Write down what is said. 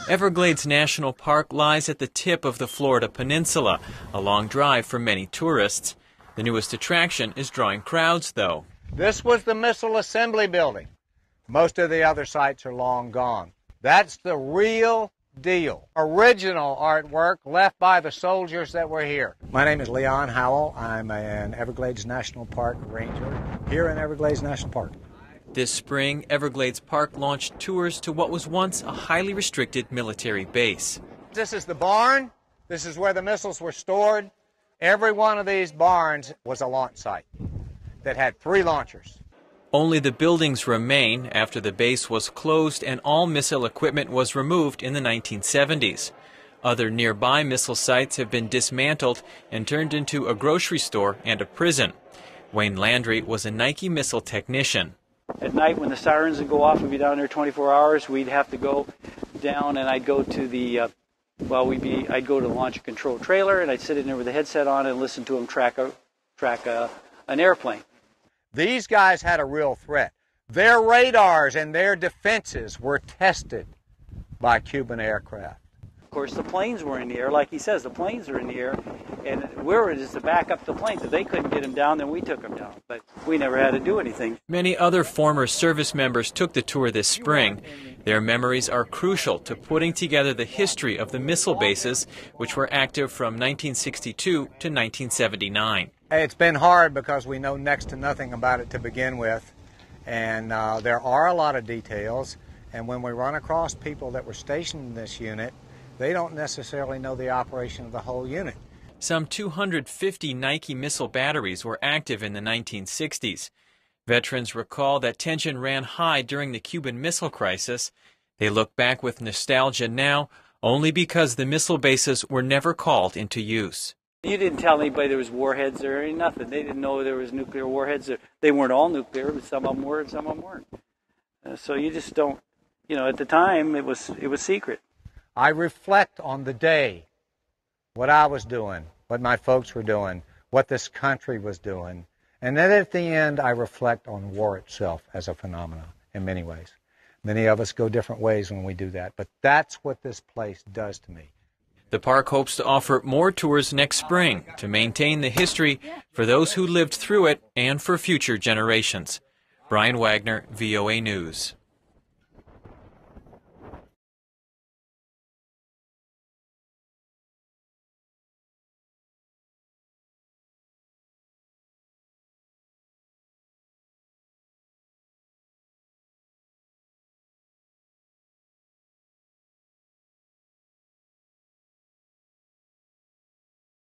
Everglades National Park lies at the tip of the Florida peninsula, a long drive for many tourists. The newest attraction is drawing crowds, though. This was the Missile Assembly Building. Most of the other sites are long gone. That's the real deal. Original artwork left by the soldiers that were here. My name is Leon Howell. I'm an Everglades National Park ranger here in Everglades National Park. This spring, Everglades Park launched tours to what was once a highly restricted military base. This is the barn. This is where the missiles were stored. Every one of these barns was a launch site that had 3 launchers. Only the buildings remain after the base was closed and all missile equipment was removed in the 1970s. Other nearby missile sites have been dismantled and turned into a grocery store and a prison. Wayne Landry was a Nike missile technician. At night when the sirens would go off, we'd be down there 24 hours. We'd have to go down and I'd go to the, I'd go to the launch and control trailer and I'd sit in there with the headset on and listen to them track an airplane. These guys had a real threat. Their radars and their defenses were tested by Cuban aircraft. Of course, the planes were in the air. Like he says, the planes are in the air, and we were just to back up the planes. If they couldn't get them down, then we took them down. But we never had to do anything. Many other former service members took the tour this spring. Their memories are crucial to putting together the history of the missile bases, which were active from 1962 to 1979. It's been hard because we know next to nothing about it to begin with, and there are a lot of details, and when we run across people that were stationed in this unit, they don't necessarily know the operation of the whole unit. Some 250 Nike missile batteries were active in the 1960s. Veterans recall that tension ran high during the Cuban Missile Crisis. They look back with nostalgia now, only because the missile bases were never called into use. You didn't tell anybody there was warheads there or nothing. They didn't know there was nuclear warheads there. They weren't all nuclear, but some of them were and some of them weren't. So you just don't, at the time it was secret. I reflect on the day, what I was doing, what my folks were doing, what this country was doing. And then at the end, I reflect on war itself as a phenomenon in many ways. Many of us go different ways when we do that, but that's what this place does to me. The park hopes to offer more tours next spring to maintain the history for those who lived through it and for future generations. Brian Wagner, VOA News.